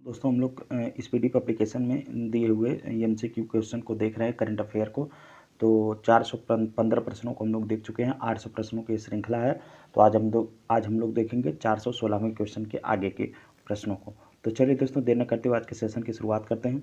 दोस्तों हम लोग इस पीडीएफ एप्लीकेशन में दिए हुए एमसीक्यू क्वेश्चन को देख रहे हैं करंट अफेयर को। तो 415 प्रश्नों को हम लोग देख चुके हैं। 800 प्रश्नों की श्रृंखला है। तो आज हम लोग देखेंगे 416वें क्वेश्चन के आगे के प्रश्नों को। तो चलिए दोस्तों, देर न करते हुए आज के सेशन की शुरुआत करते हैं।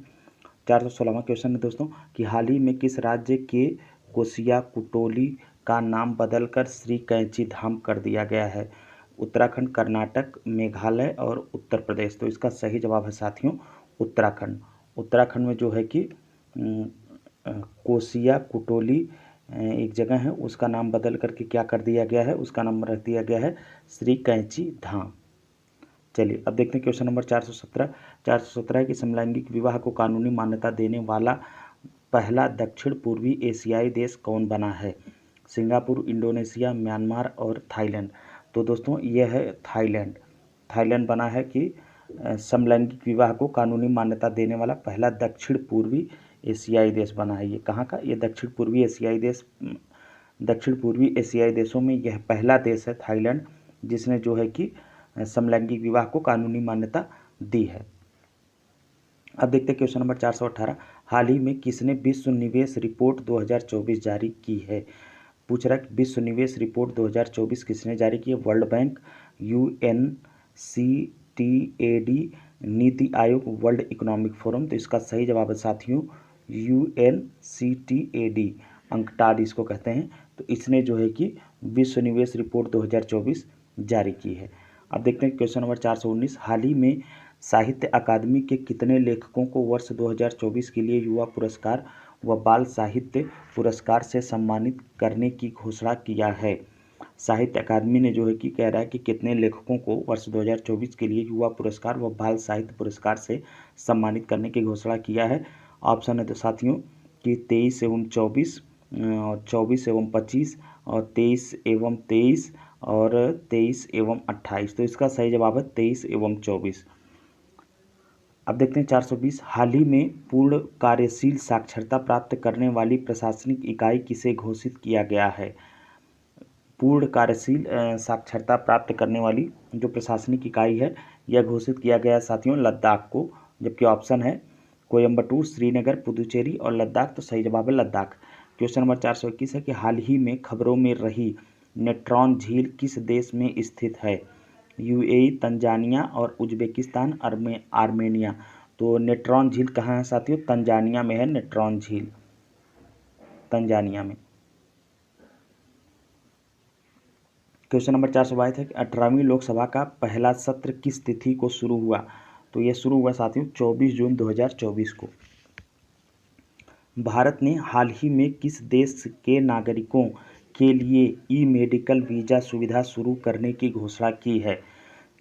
416वां क्वेश्चन है दोस्तों कि हाल ही में किस राज्य के कोसिया कुटोली का नाम बदलकर श्री कैंची धाम कर दिया गया है? उत्तराखंड, कर्नाटक, मेघालय और उत्तर प्रदेश। तो इसका सही जवाब है साथियों उत्तराखंड। उत्तराखंड में जो है कि कोसिया कुटोली एक जगह है, उसका नाम बदल करके क्या कर दिया गया है? उसका नाम रख दिया गया है श्री कैंची धाम। चलिए अब देखते हैं क्वेश्चन नंबर 417 कि समलैंगिक विवाह को कानूनी मान्यता देने वाला पहला दक्षिण पूर्वी एशियाई देश कौन बना है? सिंगापुर, इंडोनेशिया, म्यांमार और थाईलैंड। तो दोस्तों यह है थाईलैंड। थाईलैंड बना है कि समलैंगिक विवाह को कानूनी मान्यता देने वाला पहला दक्षिण पूर्वी एशियाई देश बना है। ये कहाँ का? ये दक्षिण पूर्वी एशियाई देश, दक्षिण पूर्वी एशियाई देशों में यह पहला देश है थाईलैंड, जिसने जो है कि समलैंगिक विवाह को कानूनी मान्यता दी है। अब देखते हैं क्वेश्चन नंबर 418। हाल ही में किसने विश्व निवेश रिपोर्ट 2024 जारी की है? पूछ रहा है कि विश्व निवेश रिपोर्ट 2024 किसने जारी की है? World bank, UNCTAD, NITI Aayog, world economic forum. तो इसका सही जवाब है साथियों UNCTAD, अंकटाड इसको कहते हैं। तो इसने जो है कि विश्व निवेश रिपोर्ट 2024 जारी की है। अब देखते हैं क्वेश्चन नंबर 419। हाल ही में साहित्य अकादमी के कितने लेखकों को वर्ष 2024 के लिए युवा पुरस्कार व बाल साहित्य पुरस्कार से सम्मानित करने की घोषणा किया है? साहित्य अकादमी ने जो है कि कह रहा है कि कितने लेखकों को वर्ष 2024 के लिए युवा पुरस्कार व बाल साहित्य पुरस्कार से सम्मानित करने की घोषणा किया है। ऑप्शन है तो साथियों कि 23 एवं 24 और 24 एवं 25 और 23 एवं 23 और 23 एवं 28। तो इसका सही जवाब है 23 एवं 24। अब देखते हैं 420। हाल ही में पूर्ण कार्यशील साक्षरता प्राप्त करने वाली प्रशासनिक इकाई किसे घोषित किया गया है? पूर्ण कार्यशील साक्षरता प्राप्त करने वाली जो प्रशासनिक इकाई है, यह घोषित किया गया साथियों लद्दाख को। जबकि ऑप्शन है कोयम्बटूर, श्रीनगर, पुदुचेरी और लद्दाख। तो सही जवाब है लद्दाख। क्वेश्चन नंबर 421 है कि हाल ही में खबरों में रही नेट्रॉन झील किस देश में स्थित है? UAE, तंजानिया और उज्बेकिस्तान, आर्मेनिया। तो नेट्रॉन झील कहाँ है साथियों? तंजानिया में है नेट्रॉन झील, तंजानिया में। क्वेश्चन नंबर 422 है कि 18वीं लोकसभा का पहला सत्र किस तिथि को शुरू हुआ? तो यह शुरू हुआ साथियों 24 जून 2024 को। भारत ने हाल ही में किस देश के नागरिकों के लिए ई मेडिकल वीज़ा सुविधा शुरू करने की घोषणा की है?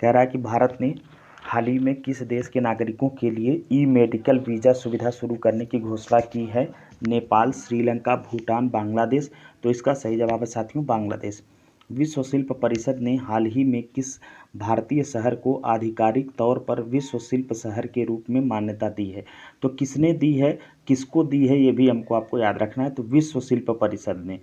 कह रहा है कि भारत ने हाल ही में किस देश के नागरिकों के लिए ई मेडिकल वीज़ा सुविधा शुरू करने की घोषणा की है? नेपाल, श्रीलंका, भूटान, बांग्लादेश। तो इसका सही जवाब है साथियों बांग्लादेश। विश्व शिल्प परिषद ने हाल ही में किस भारतीय शहर को आधिकारिक तौर पर विश्व शिल्प शहर के रूप में मान्यता दी है? तो किसने दी है, किसको दी है, ये भी हमको आपको याद रखना है। तो विश्व शिल्प परिषद ने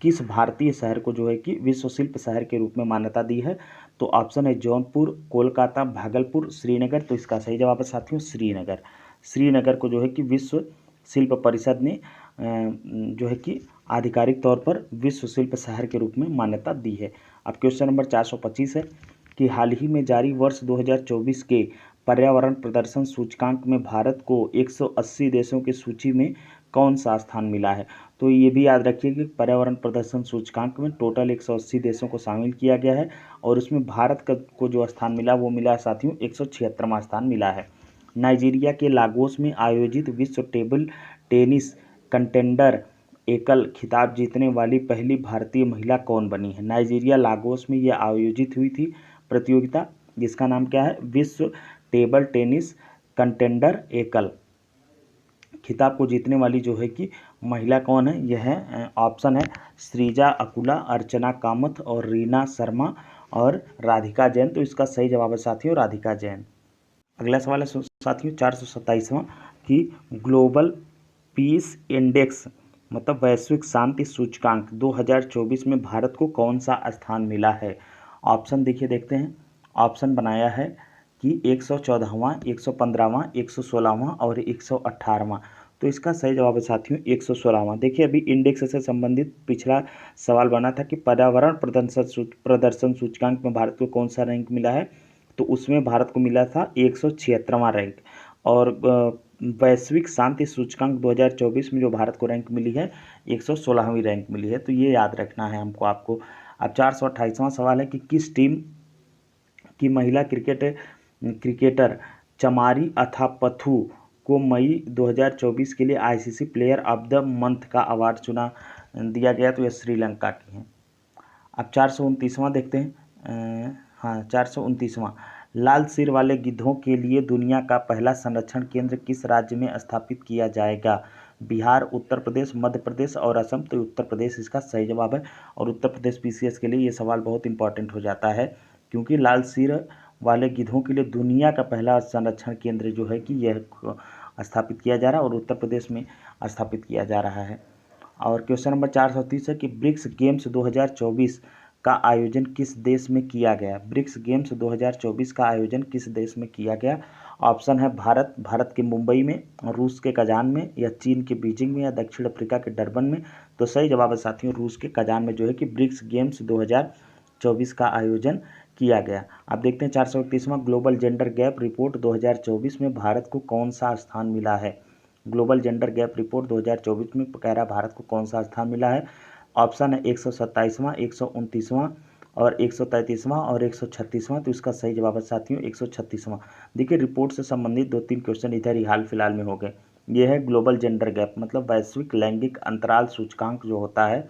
किस भारतीय शहर को जो है कि विश्व शिल्प शहर के रूप में मान्यता दी है? तो ऑप्शन है जौनपुर, कोलकाता, भागलपुर, श्रीनगर। तो इसका सही जवाब है साथियों श्रीनगर। श्रीनगर को जो है कि विश्व शिल्प परिषद ने जो है कि आधिकारिक तौर पर विश्व शिल्प शहर के रूप में मान्यता दी है। अब क्वेश्चन नंबर 425 है कि हाल ही में जारी वर्ष 2024 के पर्यावरण प्रदर्शन सूचकांक में भारत को 180 देशों की सूची में कौन सा स्थान मिला है? तो ये भी याद रखिए कि पर्यावरण प्रदर्शन सूचकांक में टोटल 180 देशों को शामिल किया गया है और उसमें भारत को जो स्थान मिला वो मिला है साथियों 176वां स्थान मिला है। नाइजीरिया के लागोस में आयोजित विश्व टेबल टेनिस कंटेंडर एकल खिताब जीतने वाली पहली भारतीय महिला कौन बनी है? नाइजीरिया लागोस में यह आयोजित हुई थी प्रतियोगिता, जिसका नाम क्या है? विश्व टेबल टेनिस कंटेंडर एकल खिताब को जीतने वाली जो है कि महिला कौन है? यह है ऑप्शन है श्रीजा अकुला, अर्चना कामत और रीना शर्मा और राधिका जैन। तो इसका सही जवाब है साथियों राधिका जैन। अगला सवाल है साथियों 427वां कि ग्लोबल पीस इंडेक्स मतलब वैश्विक शांति सूचकांक 2024 में भारत को कौन सा स्थान मिला है? ऑप्शन देखिए, देखते हैं। ऑप्शन बनाया है कि 114वां, 115वां, 116वां और 118वां। तो इसका सही जवाब है साथियों 116वां। देखिए अभी इंडेक्स से संबंधित पिछला सवाल बना था कि पर्यावरण प्रदर्शन सूचकांक में भारत को कौन सा रैंक मिला है, तो उसमें भारत को मिला था 176वां रैंक। और वैश्विक शांति सूचकांक 2024 में जो भारत को रैंक मिली है 116वीं रैंक मिली है। तो ये याद रखना है हमको आपको। अब 428वां सवाल है कि किस टीम की महिला क्रिकेटर चमारी अथापथु को मई 2024 के लिए ICC player of the month का अवार्ड दिया गया, तो यह श्रीलंका की है। अब 429वां देखते हैं। हाँ 429वां, लाल सिर वाले गिद्धों के लिए दुनिया का पहला संरक्षण केंद्र किस राज्य में स्थापित किया जाएगा? बिहार, उत्तर प्रदेश, मध्य प्रदेश और असम। तो उत्तर प्रदेश इसका सही जवाब है। और उत्तर प्रदेश पीसीएस के लिए ये सवाल बहुत इंपॉर्टेंट हो जाता है, क्योंकि लाल सिर वाले गिद्धों के लिए दुनिया का पहला संरक्षण केंद्र जो है कि यह स्थापित किया जा रहा है और उत्तर प्रदेश में स्थापित किया जा रहा है। और क्वेश्चन नंबर 430 है कि ब्रिक्स गेम्स 2024 का आयोजन किस देश में किया गया? ब्रिक्स गेम्स 2024 का आयोजन किस देश में किया गया? ऑप्शन है भारत के मुंबई में, रूस के कजान में, या चीन के बीजिंग में, या दक्षिण अफ्रीका के डरबन में। तो सही जवाब है साथियों रूस के कजान में जो है कि ब्रिक्स गेम्स 2024 का आयोजन किया गया। अब देखते हैं 431वां, ग्लोबल जेंडर गैप रिपोर्ट 2024 में भारत को कौन सा स्थान मिला है? ग्लोबल जेंडर गैप रिपोर्ट 2024 में कह रहा भारत को कौन सा स्थान मिला है? ऑप्शन है 127वां, 129वां और 133वां और 136वां। तो इसका सही जवाब है साथियों 136वां। देखिए रिपोर्ट से संबंधित 2-3 क्वेश्चन इधर ही हाल फिलहाल में हो गए। ये है ग्लोबल जेंडर गैप, मतलब वैश्विक लैंगिक अंतराल सूचकांक जो होता है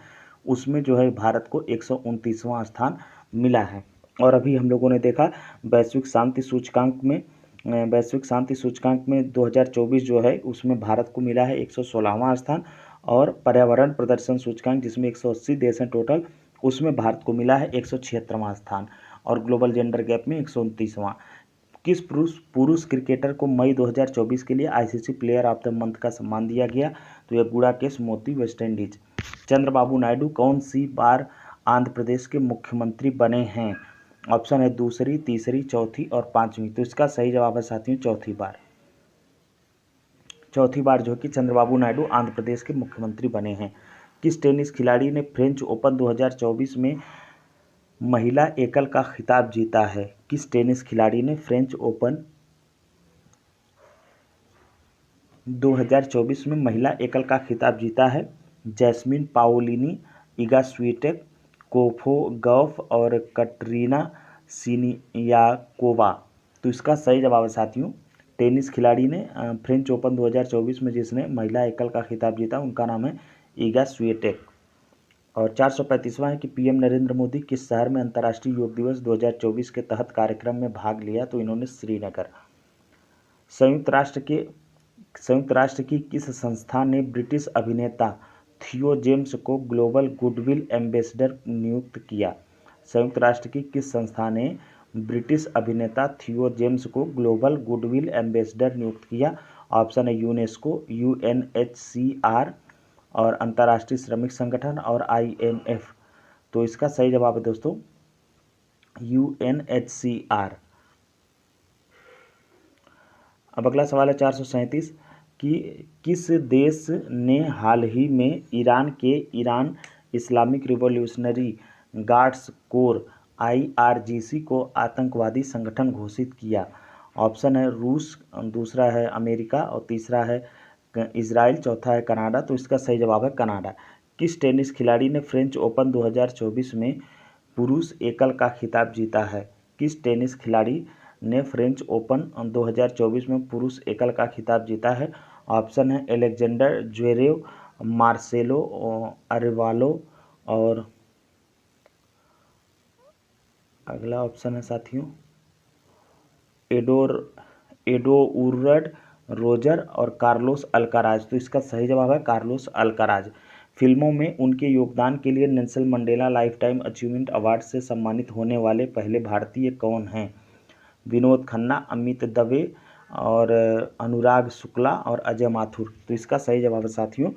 उसमें जो है भारत को 129वां स्थान मिला है। और अभी हम लोगों ने देखा वैश्विक शांति सूचकांक में 2024 जो है उसमें भारत को मिला है 116वां स्थान। और पर्यावरण प्रदर्शन सूचकांक जिसमें 180 देश हैं टोटल, उसमें भारत को मिला है 176वां स्थान। और ग्लोबल जेंडर गैप में 129वां। किस पुरुष क्रिकेटर को मई 2024 के लिए ICC player of the month का सम्मान दिया गया? तो यह गुड़ाकेश मोती, वेस्ट इंडीज। चंद्रबाबू नायडू कौन सी बार आंध्र प्रदेश के मुख्यमंत्री बने हैं? ऑप्शन है दूसरी, तीसरी, चौथी और पांचवी। तो इसका सही जवाब है साथियों चौथी बार जो कि चंद्रबाबू नायडू आंध्र प्रदेश के मुख्यमंत्री बने हैं। किस टेनिस खिलाड़ी ने फ्रेंच ओपन 2024 में महिला एकल का खिताब जीता है? किस टेनिस खिलाड़ी ने फ्रेंच ओपन 2024 में महिला एकल का खिताब जीता है? Jasmine Paolini, Iga Swiatek, Coco Gauff और कटरीना सिनियाकोवा। तो इसका सही जवाब है साथियों टेनिस खिलाड़ी ने फ्रेंच ओपन 2024 में जिसने महिला एकल का खिताब जीता उनका नाम है इगा स्वीटेक। और 435वां है कि पीएम नरेंद्र मोदी किस शहर में अंतर्राष्ट्रीय योग दिवस 2024 के तहत कार्यक्रम में भाग लिया? तो इन्होंने श्रीनगर। संयुक्त राष्ट्र की किस संस्था ने ब्रिटिश अभिनेता थियो जेम्स को ग्लोबल गुडविल एम्बेसडर नियुक्त किया? संयुक्त राष्ट्र की किस संस्था ने ब्रिटिश अभिनेता थियो जेम्स को ग्लोबल गुडविल एम्बेसडर नियुक्त किया? ऑप्शन है यूनेस्को, यूएनएचसीआर और अंतर्राष्ट्रीय श्रमिक संगठन और आईएमएफ। तो इसका सही जवाब है दोस्तों यूएनएचसीआर। अब अगला सवाल है 437 कि किस देश ने हाल ही में Iran Islamic revolutionary guards core IRGC को आतंकवादी संगठन घोषित किया? ऑप्शन है रूस, दूसरा है अमेरिका और तीसरा है इजराइल, चौथा है कनाडा। तो इसका सही जवाब है कनाडा। किस टेनिस खिलाड़ी ने फ्रेंच ओपन 2024 में पुरुष एकल का खिताब जीता है? किस टेनिस खिलाड़ी ने फ्रेंच ओपन 2024 में पुरुष एकल का खिताब जीता है? ऑप्शन है एलेक्जेंडर ज्वेरेव, मार्सेलो अरेवालो और अगला ऑप्शन है साथियों एडोउर्ड रोजर और कार्लोस अल्काराज। तो इसका सही जवाब है कार्लोस अल्काराज। फिल्मों में उनके योगदान के लिए Nelson Mandela life time achievement award से सम्मानित होने वाले पहले भारतीय कौन हैं? विनोद खन्ना, अमित दवे और अनुराग शुक्ला और अजय माथुर। तो इसका सही जवाब है साथियों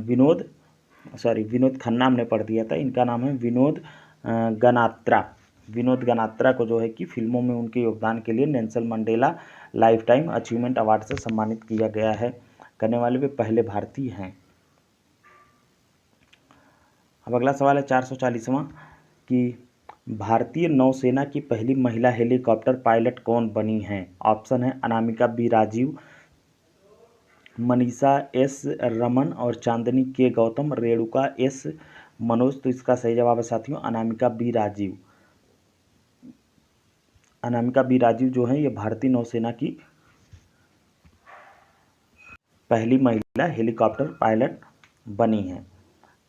विनोद खन्ना हमने पढ़ दिया था, इनका नाम है विनोद गनात्रा। विनोद गनात्रा को जो है कि फिल्मों में उनके योगदान के लिए Nelson Mandela life time achievement award से सम्मानित किया गया है। करने वाले वे पहले भारतीय हैं। अब अगला सवाल है 440वां कि भारतीय नौसेना की पहली महिला हेलीकॉप्टर पायलट कौन बनी हैं। ऑप्शन है अनामिका बी राजीव, मनीषा एस रमन और चांदनी के गौतम, रेणुका एस मनोज। तो इसका सही जवाब है साथियों अनामिका बी राजीव। अनामिका बी राजीव जो है ये भारतीय नौसेना की पहली महिला हेलीकॉप्टर पायलट बनी है।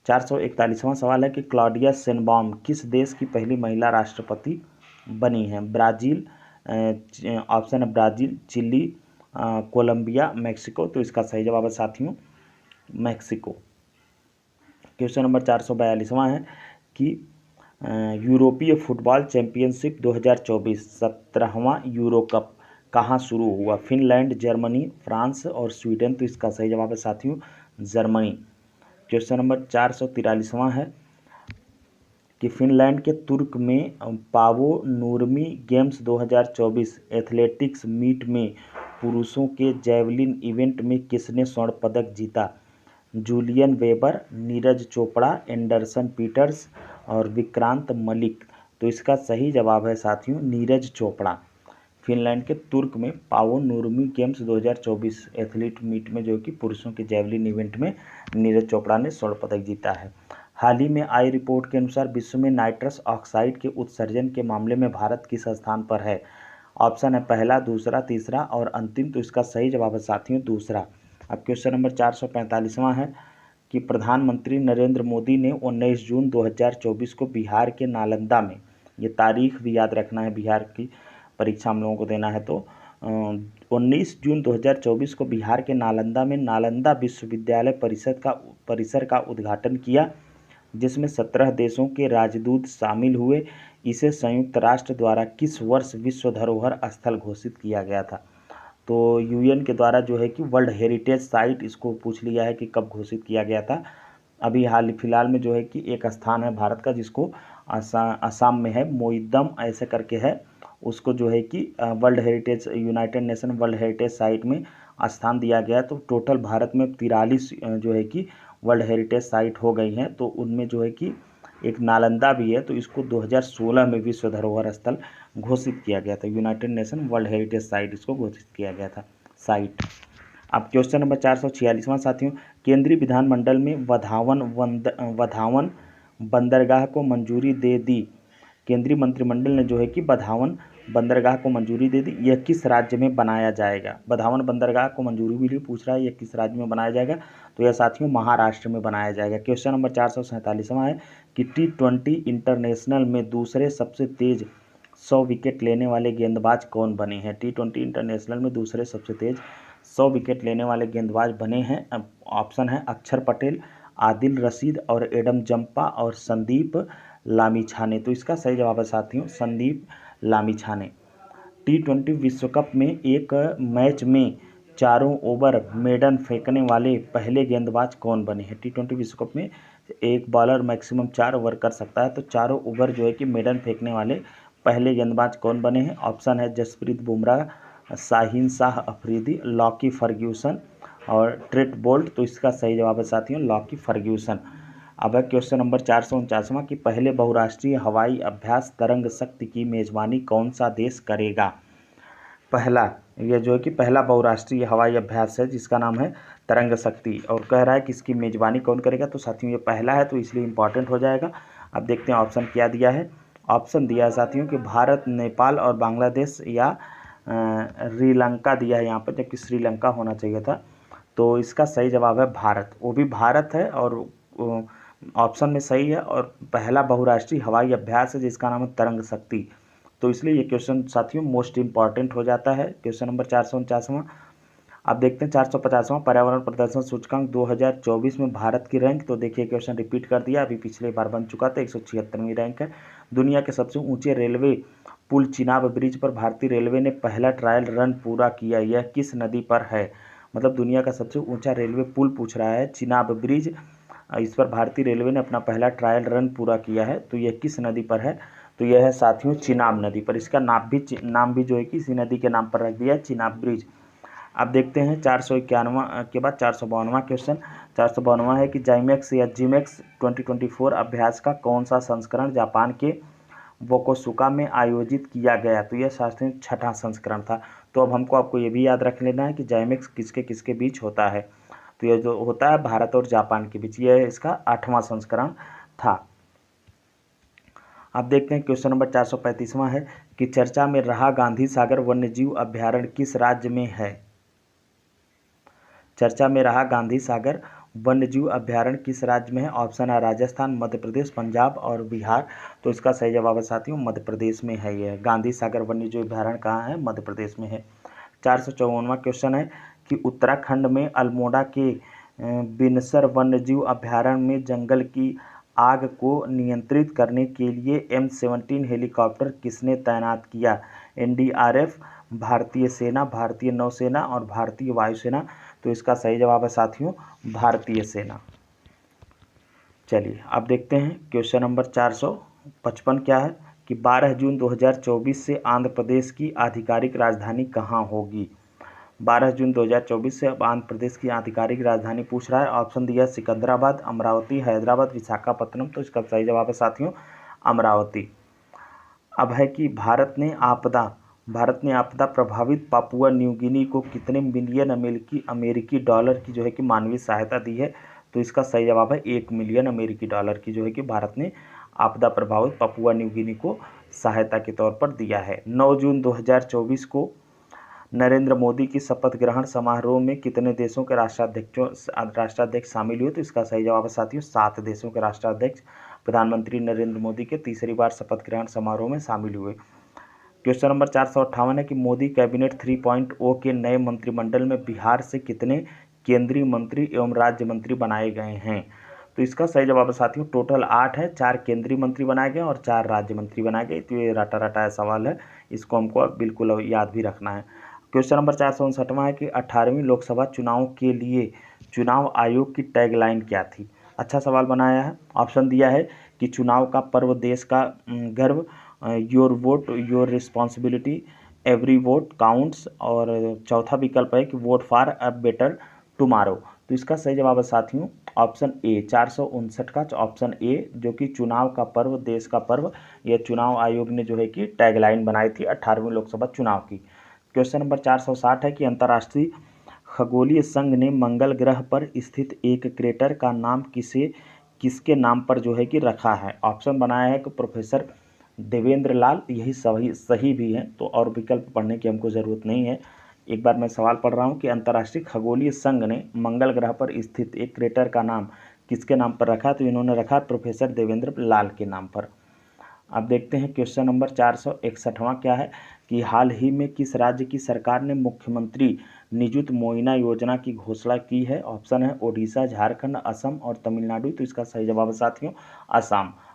441वां सवाल है कि क्लॉडिया शेनबॉम किस देश की पहली महिला राष्ट्रपति बनी है। ब्राज़ील, ऑप्शन है ब्राज़ील, चिली, कोलंबिया, मैक्सिको। तो इसका सही जवाब है साथियों मैक्सिको। क्वेश्चन नंबर 442वां है कि यूरोपीय फुटबॉल चैंपियनशिप 2024 17वां यूरो कप कहाँ शुरू हुआ। फिनलैंड, जर्मनी, फ्रांस और स्वीडन। तो इसका सही जवाब है साथियों जर्मनी। क्वेश्चन नंबर 443वां है कि फिनलैंड के तुर्क में पावो नूर्मी गेम्स 2024 एथलेटिक्स मीट में पुरुषों के जैवलिन इवेंट में किसने स्वर्ण पदक जीता। Julian Weber, Neeraj Chopra, Anderson Peters और विक्रांत मलिक। तो इसका सही जवाब है साथियों नीरज चोपड़ा। फिनलैंड के तुर्क में पावो नूर्मी गेम्स 2024 एथलीट मीट में जो कि पुरुषों के जैवलिन इवेंट में नीरज चोपड़ा ने स्वर्ण पदक जीता है। हाल ही में आई रिपोर्ट के अनुसार विश्व में नाइट्रस ऑक्साइड के उत्सर्जन के मामले में भारत किस स्थान पर है। ऑप्शन है पहला, दूसरा, तीसरा और अंतिम। तो इसका सही जवाब है साथियों दूसरा। अब क्वेश्चन नंबर 445वां है कि प्रधानमंत्री नरेंद्र मोदी ने 19 जून 2024 को बिहार के नालंदा में, ये तारीख भी याद रखना है, बिहार की परीक्षा हम लोगों को देना है, तो 19 जून 2024 को बिहार के नालंदा में नालंदा विश्वविद्यालय परिसर का उद्घाटन किया, जिसमें 17 देशों के राजदूत शामिल हुए। इसे संयुक्त राष्ट्र द्वारा किस वर्ष विश्व धरोहर स्थल घोषित किया गया था। तो यूएन के द्वारा जो है कि वर्ल्ड हेरिटेज साइट इसको पूछ लिया है कि कब घोषित किया गया था। अभी हाल फिलहाल में जो है कि एक स्थान है भारत का जिसको असम में है, मोइदम ऐसे करके है, उसको जो है कि world heritage United nation world heritage site में स्थान दिया गया। तो टोटल भारत में 43 जो है कि वर्ल्ड हेरिटेज साइट हो गई हैं। तो उनमें जो है कि एक नालंदा भी है, तो इसको 2016 में विश्व धरोहर स्थल घोषित किया गया था। United nation world heritage site इसको घोषित किया गया था साइट। अब क्वेश्चन नंबर 446वां साथियों, केंद्रीय विधानमंडल में वधावन बंदरगाह को मंजूरी दे दी। केंद्रीय मंत्रिमंडल ने जो है कि वधावन बंदरगाह को मंजूरी दे दी। यह किस राज्य में बनाया जाएगा। वधावन बंदरगाह को मंजूरी भी पूछ रहा है, यह किस राज्य में बनाया जाएगा। तो यह साथियों महाराष्ट्र में बनाया जाएगा। क्वेश्चन नंबर 447वां है कि T20 इंटरनेशनल में दूसरे सबसे तेज 100 विकेट लेने वाले गेंदबाज कौन बने हैं। T20 इंटरनेशनल में दूसरे सबसे तेज 100 विकेट लेने वाले गेंदबाज बने हैं। ऑप्शन है अक्षर पटेल, आदिल रशीद और एडम जंपा और संदीप लामिछाने। तो इसका सही जवाब है साथियों संदीप लामिछाने। T20 विश्व कप में एक मैच में चारों ओवर मेडन फेंकने वाले पहले गेंदबाज कौन बने हैं। T20 विश्व कप में एक बॉलर मैक्सिमम 4 ओवर कर सकता है, तो चारों ओवर जो है कि मेडन फेंकने वाले पहले गेंदबाज कौन बने हैं। ऑप्शन है जसप्रीत बुमराह, शाहीन शाह अफरीदी, लॉकी फर्ग्यूसन और ट्रेट बोल्ट। तो इसका सही जवाब है साथियों लॉकी फर्ग्यूसन। अब है क्वेश्चन नंबर 449वां कि पहले बहुराष्ट्रीय हवाई अभ्यास तरंग शक्ति की मेजबानी कौन सा देश करेगा। पहला, यह जो है कि पहला बहुराष्ट्रीय हवाई अभ्यास है जिसका नाम है तरंग शक्ति, और कह रहा है कि इसकी मेजबानी कौन करेगा। तो साथियों ये पहला है, तो इसलिए इंपॉर्टेंट हो जाएगा। अब देखते हैं ऑप्शन क्या दिया है। ऑप्शन दिया है साथियों कि भारत, नेपाल और बांग्लादेश या श्रीलंका दिया है यहाँ पर, जबकि श्रीलंका होना चाहिए था। तो इसका सही जवाब है भारत, वो भी भारत है और ऑप्शन में सही है, और पहला बहुराष्ट्रीय हवाई अभ्यास है जिसका नाम है तरंग शक्ति। तो इसलिए ये क्वेश्चन साथियों मोस्ट इंपॉर्टेंट हो जाता है। क्वेश्चन नंबर 449वां। अब देखते हैं 450वां पर्यावरण प्रदर्शन सूचकांक 2024 में भारत की रैंक। तो देखिए क्वेश्चन रिपीट कर दिया, अभी पिछले बार बन चुका था, 176वीं रैंक है। दुनिया के सबसे ऊंचे रेलवे पुल चिनाब ब्रिज पर भारतीय रेलवे ने पहला ट्रायल रन पूरा किया, यह किस नदी पर है। मतलब दुनिया का सबसे ऊंचा रेलवे पुल पूछ रहा है चिनाब ब्रिज, इस पर भारतीय रेलवे ने अपना पहला ट्रायल रन पूरा किया है, तो यह किस नदी पर है। तो यह है साथियों चिनाब नदी पर। इसका नाम भी जो है कि इसी नदी के नाम पर रख दिया है, चिनाब ब्रिज। अब देखते हैं 451वां के बाद 452वां क्वेश्चन। 452वां है कि जाइमेक्स या जीमेक्स 2024 अभ्यास का कौन सा संस्करण जापान के वोकोसुका में आयोजित किया गया? तो यह शास्त्रीय 6वां संस्करण था। तो अब हमको आपको ये भी याद रख लेना है कि जाइमेक्स किसके किसके बीच होता है। तो यह जो होता है भारत और जापान के बीच, यह इसका 8वां संस्करण था। अब देखते हैं क्वेश्चन नंबर 435वां है कि चर्चा में रहा गांधी सागर वन्यजीव अभ्यारण्य किस राज्य में है? चर्चा में रहा गांधी सागर वन्यजीव अभ्यारण्य किस राज्य में है? ऑप्शन है राजस्थान, मध्य प्रदेश, पंजाब और बिहार। तो इसका सही जवाब है साथियों मध्य प्रदेश में है। यह गांधी सागर वन्यजीव अभ्यारण्य कहाँ है? मध्य प्रदेश में है। 454वां क्वेश्चन है कि उत्तराखंड में अल्मोड़ा के बिनसर वन्यजीव अभ्यारण्य में जंगल की आग को नियंत्रित करने के लिए M17 हेलीकॉप्टर किसने तैनात किया? NDRF, भारतीय सेना, भारतीय नौसेना और भारतीय वायुसेना। तो इसका सही जवाब है साथियों भारतीय सेना। चलिए अब देखते हैं क्वेश्चन नंबर 455 क्या है कि 12 जून 2024 से आंध्र प्रदेश की आधिकारिक राजधानी कहाँ होगी? 12 जून 2024 से अब आंध्र प्रदेश की आधिकारिक राजधानी पूछ रहा है। ऑप्शन दिया सिकंदराबाद, अमरावती, हैदराबाद, विशाखापत्तनम। तो इसका सही जवाब है साथियों अमरावती। अब है कि भारत ने आपदा प्रभावित पापुआ न्यू गिनी को कितने मिलियन अमेरिकी डॉलर की जो है कि मानवीय सहायता दी है? तो इसका सही जवाब है 1 मिलियन अमेरिकी डॉलर की जो है कि भारत ने आपदा प्रभावित पापुआ न्यू गिनी को सहायता के तौर पर दिया है। 9 जून 2024 को नरेंद्र मोदी की शपथ ग्रहण समारोह में कितने देशों के राष्ट्राध्यक्ष शामिल हुए? तो इसका सही जवाब है साथियों 7 देशों के राष्ट्राध्यक्ष प्रधानमंत्री नरेंद्र मोदी के तीसरी बार शपथ ग्रहण समारोह में शामिल हुए। क्वेश्चन नंबर 458 है कि मोदी कैबिनेट 3.0 के नए मंत्रिमंडल में बिहार से कितने केंद्रीय मंत्री एवं राज्य मंत्री बनाए गए हैं? तो इसका सही जवाब है साथियों टोटल 8 है। 4 केंद्रीय मंत्री बनाए गए और 4 राज्य मंत्री बनाए गए। तो ये रटा रटाया सवाल है, इसको हमको बिल्कुल याद भी रखना है। क्वेश्चन नंबर 459 है कि 18वीं लोकसभा चुनाव के लिए चुनाव आयोग की टैगलाइन क्या थी? अच्छा सवाल बनाया है। ऑप्शन दिया है कि चुनाव का पर्व देश का गर्व, your vote your responsibility, every vote counts, और चौथा विकल्प है कि vote for a better tomorrow. तो इसका सही जवाब है साथियों ऑप्शन ए 459 का ऑप्शन ए, जो कि चुनाव का पर्व देश का पर्व, यह चुनाव आयोग ने जो है कि टैगलाइन बनाई थी 18वीं लोकसभा चुनाव की। क्वेश्चन नंबर 460 है कि अंतर्राष्ट्रीय खगोलीय संघ ने मंगल ग्रह पर स्थित एक क्रेटर का नाम किसके नाम पर जो है कि रखा है? ऑप्शन बनाया है कि प्रोफेसर देवेंद्र लाल, यही सही भी है, तो और विकल्प पढ़ने की हमको ज़रूरत नहीं है। एक बार मैं सवाल पढ़ रहा हूँ कि अंतर्राष्ट्रीय खगोलीय संघ ने मंगल ग्रह पर स्थित एक क्रेटर का नाम किसके नाम पर रखा? तो इन्होंने रखा प्रोफेसर देवेंद्र लाल के नाम पर। अब देखते हैं क्वेश्चन नंबर 461वां क्या है कि हाल ही में किस राज्य की सरकार ने मुख्यमंत्री निजुत मोइना योजना की घोषणा की है? ऑप्शन है ओडिशा, झारखंड, असम और तमिलनाडु। तो इसका सही जवाब है साथियों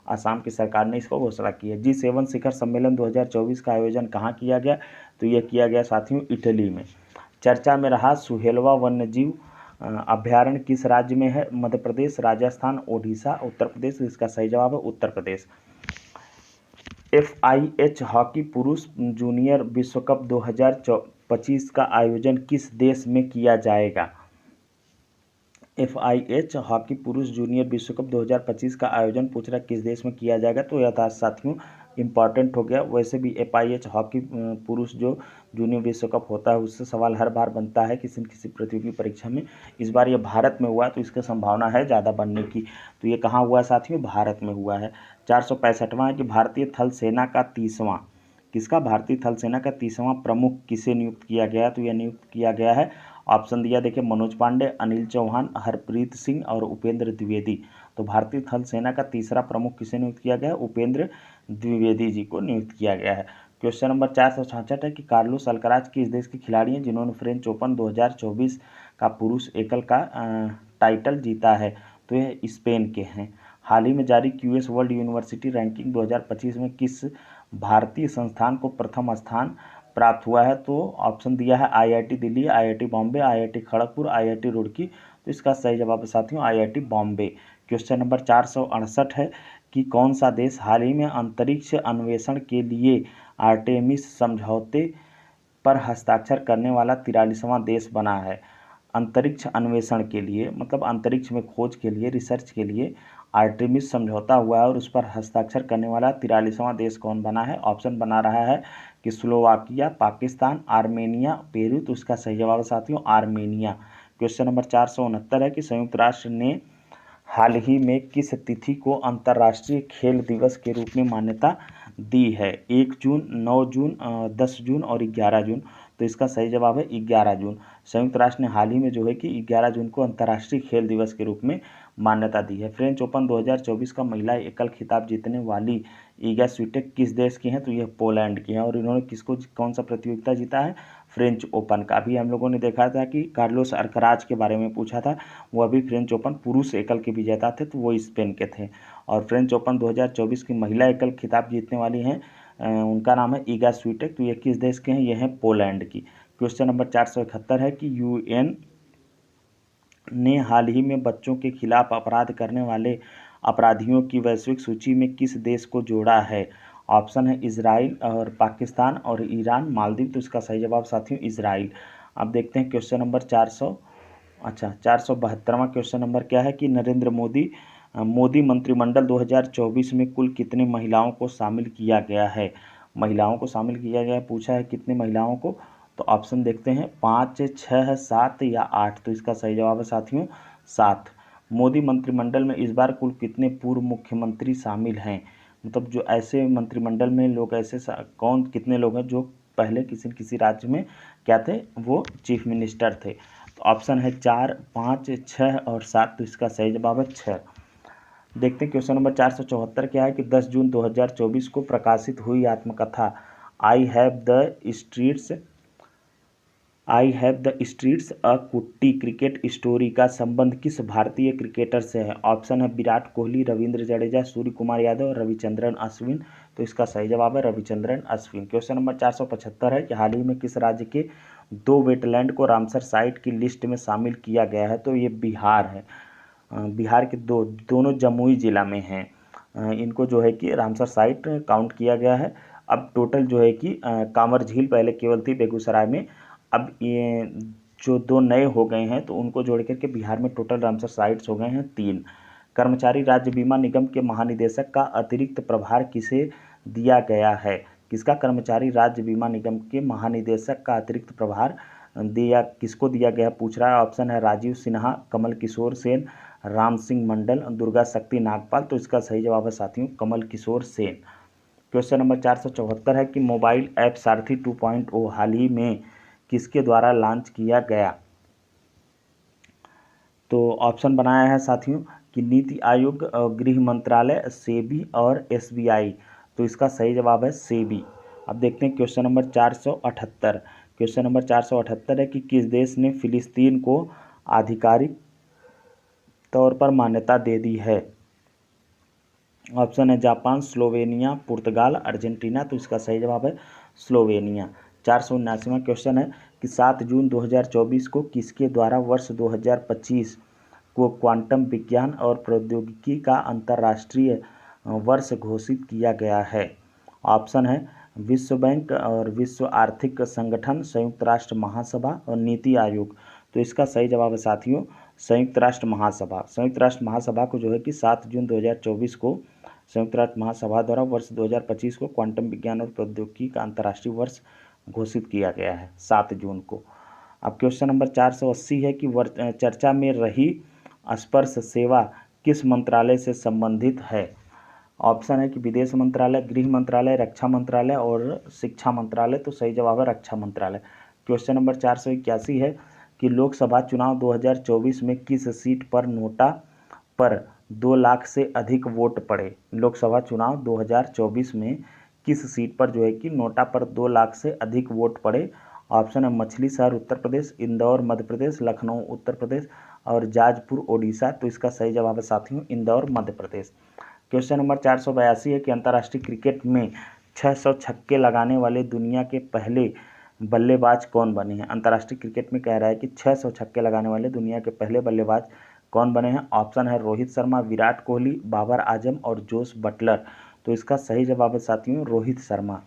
असम की सरकार ने इसको घोषणा की है। G7 शिखर सम्मेलन 2024 का आयोजन कहाँ किया गया? तो यह किया गया साथियों इटली में। चर्चा में रहा सुहेलवा वन्यजीव अभ्यारण्य किस राज्य में है? मध्य प्रदेश, राजस्थान, ओडिशा, उत्तर प्रदेश। इसका सही जवाब है उत्तर प्रदेश। FIH हॉकी पुरुष जूनियर विश्व कप 2025 का आयोजन किस देश में किया जाएगा? FIH हॉकी पुरुष जूनियर विश्व कप 2025 का आयोजन पूछ रहा है किस देश में किया जाएगा? तो यह था साथियों इम्पॉर्टेंट हो गया। वैसे भी FIH हॉकी पुरुष जो जूनियर विश्व कप होता है उससे सवाल हर बार बनता है किसी न किसी प्रतियोगी परीक्षा में। इस बार ये भारत में हुआ तो इसकी संभावना है ज़्यादा बनने की। तो ये कहाँ हुआ साथियों? भारत में हुआ है। 465वां है कि भारतीय थल सेना का 30वां प्रमुख किसे नियुक्त किया गया? तो यह नियुक्त किया गया है, ऑप्शन दिया देखिए मनोज पांडे, अनिल चौहान, हरप्रीत सिंह और उपेंद्र द्विवेदी। तो भारतीय थल सेना का तीसरा प्रमुख किसे नियुक्त किया गया? उपेंद्र द्विवेदी जी को नियुक्त किया गया है। क्वेश्चन नंबर 466 है कि कार्लोस अल्कराज किस देश के खिलाड़ी हैं जिन्होंने फ्रेंच ओपन 2024 का पुरुष एकल का टाइटल जीता है? तो यह स्पेन के हैं। हाल ही में जारी QS वर्ल्ड यूनिवर्सिटी रैंकिंग 2025 में किस भारतीय संस्थान को प्रथम स्थान प्राप्त हुआ है? तो ऑप्शन दिया है IIT Delhi, IIT Bombay, IIT Kharagpur, IIT Roorkee. तो इसका सही जवाब है साथियों IIT बॉम्बे। क्वेश्चन नंबर 468 है कि कौन सा देश हाल ही में अंतरिक्ष अन्वेषण के लिए आर्टेमिस समझौते पर हस्ताक्षर करने वाला 43वां देश बना है। अंतरिक्ष अन्वेषण के लिए मतलब अंतरिक्ष में खोज के लिए, रिसर्च के लिए आर्टेमिस समझौता हुआ है और उस पर हस्ताक्षर करने वाला 43वां देश कौन बना है? ऑप्शन बना रहा है कि स्लोवाकिया, पाकिस्तान, आर्मेनिया, पेरू। तो इसका सही जवाब है साथियों आर्मेनिया। क्वेश्चन नंबर 469 है कि संयुक्त राष्ट्र ने हाल ही में किस तिथि को अंतर्राष्ट्रीय खेल दिवस के रूप में मान्यता दी है? 1 जून, 9 जून, 10 जून और 11 जून। तो इसका सही जवाब है 11 जून। संयुक्त राष्ट्र ने हाल ही में जो है कि 11 जून को अंतर्राष्ट्रीय खेल दिवस के रूप में मान्यता दी है। फ्रेंच ओपन 2024 का महिला एकल खिताब जीतने वाली ईगा स्विटेक किस देश की हैं? तो यह पोलैंड की हैं। और इन्होंने किसको कौन सा प्रतियोगिता जीता है? फ्रेंच ओपन का। अभी हम लोगों ने देखा था कि कार्लोस अल्कराज के बारे में पूछा था, वो अभी फ्रेंच ओपन पुरुष एकल के विजेता थे, तो वो स्पेन के थे। और फ्रेंच ओपन 2024 की महिला एकल खिताब जीतने वाली हैं, उनका नाम है ईगा स्विटेक। तो ये किस देश के हैं? ये हैं पोलैंड की। क्वेश्चन नंबर 471 है कि यूएन ने हाल ही में बच्चों के खिलाफ अपराध करने वाले अपराधियों की वैश्विक सूची में किस देश को जोड़ा है? ऑप्शन है इजराइल और पाकिस्तान और ईरान, मालदीव। तो इसका सही जवाब साथियों इजराइल। अब देखते हैं क्वेश्चन नंबर 472वां क्वेश्चन नंबर क्या है कि नरेंद्र मोदी मंत्रिमंडल 2024 में कुल कितने महिलाओं को शामिल किया गया है? महिलाओं को शामिल किया गया है, पूछा है कितने महिलाओं को। तो ऑप्शन देखते हैं 5, 6, 7 या 8। तो इसका सही जवाब है साथियों 7। मोदी मंत्रिमंडल में इस बार कुल कितने पूर्व मुख्यमंत्री शामिल हैं? मतलब जो ऐसे मंत्रिमंडल में लोग ऐसे कौन कितने लोग हैं जो पहले किसी राज्य में क्या थे? वो चीफ मिनिस्टर थे। तो ऑप्शन है 4, 5, 6 और 7। तो इसका सही जवाब है 6। देखते हैं क्वेश्चन नंबर 474 क्या है कि 10 जून 2024 को प्रकाशित हुई आत्मकथा आई हैव द स्ट्रीट्स अ कुट्टी क्रिकेट स्टोरी का संबंध किस भारतीय क्रिकेटर से है? ऑप्शन है विराट कोहली, रविंद्र जडेजा, सूर्य कुमार यादव और रविचंद्रन अश्विन। तो इसका सही जवाब है रविचंद्रन अश्विन। क्वेश्चन नंबर 475 है कि हाल ही में किस राज्य के 2 वेटलैंड को रामसर साइट की लिस्ट में शामिल किया गया है? तो ये बिहार है। बिहार के दोनों जमुई जिला में हैं। इनको जो है कि रामसर साइट काउंट किया गया है। अब टोटल जो है कि कांवर झील पहले केवल थी बेगूसराय में, अब ये जो 2 नए हो गए हैं तो उनको जोड़ करके बिहार में टोटल रामसर साइट्स हो गए हैं 3। कर्मचारी राज्य बीमा निगम के महानिदेशक का अतिरिक्त प्रभार किसे दिया गया है? किसका कर्मचारी राज्य बीमा निगम के महानिदेशक का अतिरिक्त प्रभार किसको दिया गया पूछ रहा है। ऑप्शन है राजीव सिन्हा, कमल किशोर सेन, राम सिंह मंडल, दुर्गा शक्ति नागपाल। तो इसका सही जवाब है साथियों कमल किशोर सेन। क्वेश्चन नंबर 474 है कि मोबाइल ऐप सारथी 2.0 हाल ही में किसके द्वारा लॉन्च किया गया? तो ऑप्शन बनाया है साथियों कि नीति आयोग, गृह मंत्रालय, सेबी और एसबीआई। तो इसका सही जवाब है सेबी। अब देखते हैं क्वेश्चन नंबर 478। क्वेश्चन नंबर 478 है कि किस देश ने फिलिस्तीन को आधिकारिक तौर पर मान्यता दे दी है? ऑप्शन है जापान, स्लोवेनिया, पुर्तगाल, अर्जेंटीना। तो इसका सही जवाब है स्लोवेनिया। 479वां क्वेश्चन है कि 7 जून 2024 को किसके द्वारा वर्ष 2025 को क्वांटम विज्ञान और प्रौद्योगिकी का अंतर्राष्ट्रीय वर्ष घोषित किया गया है? ऑप्शन है विश्व बैंक और विश्व आर्थिक संगठन, संयुक्त राष्ट्र महासभा और नीति आयोग। तो इसका सही जवाब है साथियों संयुक्त राष्ट्र महासभा। संयुक्त राष्ट्र महासभा को जो है कि 7 जून 2024 को संयुक्त राष्ट्र महासभा द्वारा वर्ष 2025 को क्वांटम विज्ञान और प्रौद्योगिकी का अंतर्राष्ट्रीय वर्ष घोषित किया गया है 7 जून को। अब क्वेश्चन नंबर 480 है कि चर्चा में रही स्पर्श सेवा किस मंत्रालय से संबंधित है? ऑप्शन है कि विदेश मंत्रालय, गृह मंत्रालय, रक्षा मंत्रालय और शिक्षा मंत्रालय। तो सही जवाब है रक्षा मंत्रालय। क्वेश्चन नंबर 481 है कि लोकसभा चुनाव 2024 में किस सीट पर नोटा पर 2 लाख से अधिक वोट पड़े? लोकसभा चुनाव 2024 में किस सीट पर जो है कि नोटा पर 2 लाख से अधिक वोट पड़े? ऑप्शन है मछली शहर उत्तर प्रदेश, इंदौर मध्य प्रदेश, लखनऊ उत्तर प्रदेश और जाजपुर ओडिशा। तो इसका सही जवाब है साथियों इंदौर मध्य प्रदेश। क्वेश्चन नंबर 482 है कि अंतर्राष्ट्रीय क्रिकेट में 600 छक्के लगाने वाले दुनिया के पहले बल्लेबाज कौन बने हैं? अंतर्राष्ट्रीय क्रिकेट में कह रहा है कि 600 छक्के लगाने वाले दुनिया के पहले बल्लेबाज कौन बने हैं? ऑप्शन है रोहित शर्मा, विराट कोहली, बाबर आजम और जोस बटलर। तो इसका सही जवाब है साथियों रोहित शर्मा।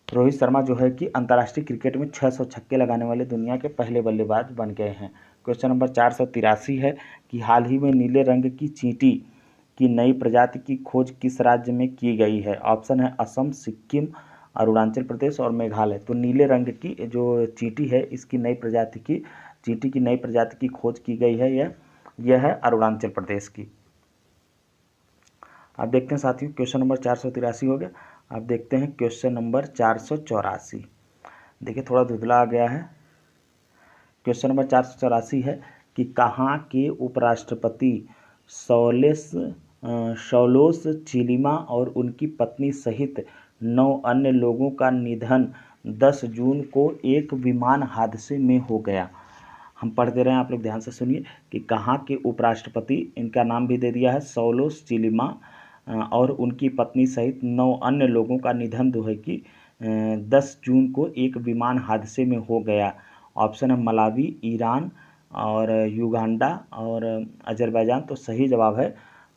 रोहित शर्मा जो है कि अंतर्राष्ट्रीय क्रिकेट में 600 छक्के लगाने वाले दुनिया के पहले बल्लेबाज बन गए हैं। क्वेश्चन नंबर 483 है कि हाल ही में नीले रंग की चींटी की नई प्रजाति की खोज किस राज्य में की गई है? ऑप्शन है असम, सिक्किम, अरुणाचल प्रदेश और मेघालय। तो नीले रंग की जो चींटी है इसकी नई प्रजाति की चींटी की नई प्रजाति की खोज की गई है। यह है अरुणाचल प्रदेश की। अब देखते हैं साथियों क्वेश्चन नंबर 483 हो गया। अब देखते हैं क्वेश्चन नंबर 484। देखिए थोड़ा धुंधला आ गया है। क्वेश्चन नंबर 484 है कि कहाँ के उपराष्ट्रपति सौलोस चिलिमा और उनकी पत्नी सहित 9 अन्य लोगों का निधन 10 जून को एक विमान हादसे में हो गया? हम पढ़ दे रहे हैं, आप लोग ध्यान से सुनिए कि कहाँ के उपराष्ट्रपति, इनका नाम भी दे दिया है सौलोस चिलिमा और उनकी पत्नी सहित 9 अन्य लोगों का निधन जो है कि 10 जून को एक विमान हादसे में हो गया। ऑप्शन है मलावी, ईरान और युगांडा और अजरबैजान। तो सही जवाब है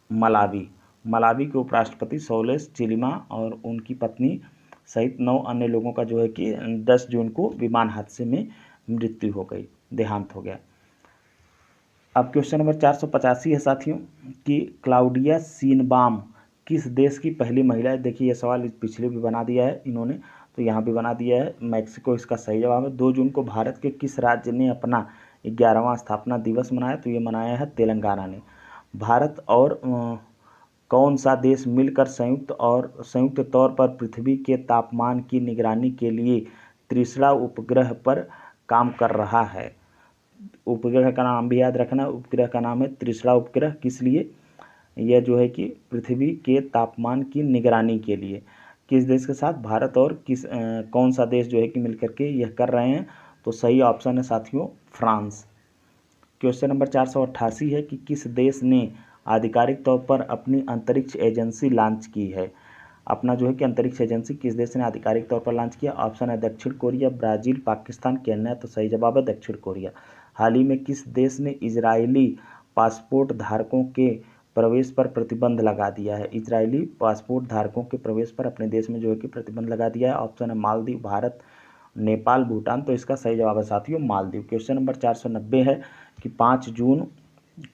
मलावी। मलावी के उपराष्ट्रपति सौलोस चिलिमा और उनकी पत्नी सहित 9 अन्य लोगों का जो है कि 10 जून को विमान हादसे में मृत्यु हो गई, देहांत हो गया। अब क्वेश्चन नंबर 485 है साथियों कि क्लाउडिया सीनबाम किस देश की पहली महिला है? देखिए यह सवाल पिछले भी बना दिया है इन्होंने, तो यहाँ भी बना दिया है मैक्सिको इसका सही जवाब है। 2 जून को भारत के किस राज्य ने अपना 11वां स्थापना दिवस मनाया? तो ये मनाया है तेलंगाना ने। भारत और कौन सा देश मिलकर संयुक्त तौर पर पृथ्वी के तापमान की निगरानी के लिए त्रिशला उपग्रह पर काम कर रहा है? उपग्रह का नाम भी याद रखना, उपग्रह का नाम है त्रिशला उपग्रह। किस लिए? यह जो है कि पृथ्वी के तापमान की निगरानी के लिए। किस देश के साथ? भारत और कौन सा देश जो है कि मिलकर के यह कर रहे हैं? तो सही ऑप्शन है साथियों फ्रांस। क्वेश्चन नंबर 488 है कि किस देश ने आधिकारिक तौर पर अपनी अंतरिक्ष एजेंसी लॉन्च की है? अपना जो है कि अंतरिक्ष एजेंसी किस देश ने आधिकारिक तौर पर लॉन्च किया? ऑप्शन है दक्षिण कोरिया, ब्राज़ील, पाकिस्तान, केन्या। तो सही जवाब है दक्षिण कोरिया। हाल ही में किस देश ने इजरायली पासपोर्ट धारकों के प्रवेश पर प्रतिबंध लगा दिया है? इजरायली पासपोर्ट धारकों के प्रवेश पर अपने देश में जो है कि प्रतिबंध लगा दिया है। ऑप्शन है मालदीव, भारत, नेपाल, भूटान। तो इसका सही जवाब है साथियों मालदीव। क्वेश्चन नंबर 490 है कि 5 जून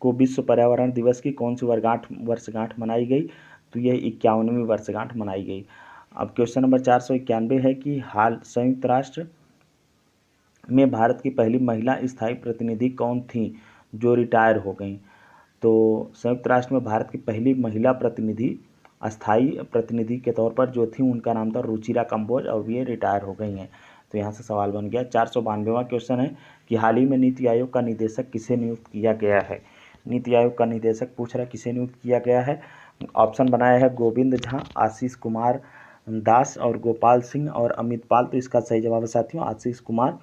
को विश्व पर्यावरण दिवस की कौन सी वर्षगांठ मनाई गई? तो यह 51वीं वर्षगांठ मनाई गई। अब क्वेश्चन नंबर 491 है कि हाल संयुक्त राष्ट्र में भारत की पहली महिला स्थायी प्रतिनिधि कौन थी जो रिटायर हो गई? तो संयुक्त राष्ट्र में भारत की पहली महिला स्थायी प्रतिनिधि के तौर पर जो थी उनका नाम था रुचिरा कंबोज और ये रिटायर हो गई हैं। तो यहाँ से सवाल बन गया। 492वां क्वेश्चन है कि हाल ही में नीति आयोग का निदेशक किसे नियुक्त किया गया है? नीति आयोग का निदेशक पूछ रहा है किसे नियुक्त किया गया है? ऑप्शन बनाया है गोविंद झा, आशीष कुमार दास और गोपाल सिंह और अमित पाल। तो इसका सही जवाब है साथियों आशीष कुमार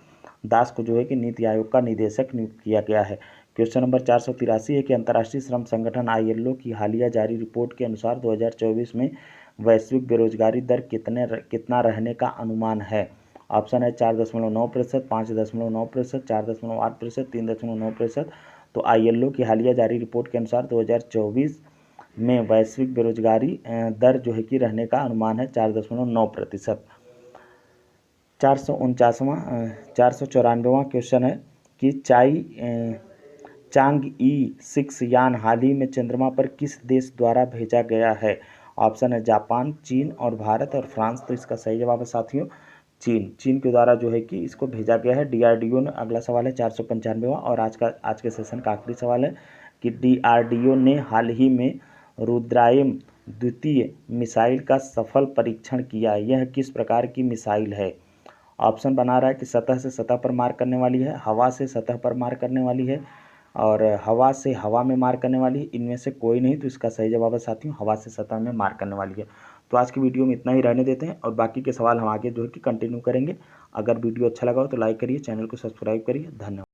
दास को जो है कि नीति आयोग का निदेशक नियुक्त किया गया है। क्वेश्चन नंबर 483 है कि अंतर्राष्ट्रीय श्रम संगठन ILO की हालिया जारी रिपोर्ट के अनुसार 2024 में वैश्विक बेरोजगारी दर कितना रहने का अनुमान है? ऑप्शन है 4.9%, 5.9%, 4.8%, 3.9%। तो ILO की हालिया जारी रिपोर्ट के अनुसार 2024 में वैश्विक बेरोजगारी दर जो है कि रहने का अनुमान है 4.9%। 494वां क्वेश्चन है कि चांग-ई 6 यान हाल ही में चंद्रमा पर किस देश द्वारा भेजा गया है? ऑप्शन है जापान, चीन और भारत और फ्रांस। तो इसका सही जवाब है साथियों चीन के द्वारा जो है कि इसको भेजा गया है DRDO ने। अगला सवाल है 495वां और आज के सेशन का आखिरी सवाल है कि DRDO ने हाल ही में रुद्रायम द्वितीय मिसाइल का सफल परीक्षण किया। यह किस प्रकार की मिसाइल है? ऑप्शन बना रहा है कि सतह से सतह पर मार करने वाली है, हवा से सतह पर मार करने वाली है और हवा से हवा में मार करने वाली है। इनमें से कोई नहीं। तो इसका सही जवाब है साथियों हवा से सतह में मार करने वाली है। तो आज की वीडियो में इतना ही रहने देते हैं और बाकी के सवाल हम आगे जो है कि कंटिन्यू करेंगे। अगर वीडियो अच्छा लगा हो तो लाइक करिए, चैनल को सब्सक्राइब करिए। धन्यवाद।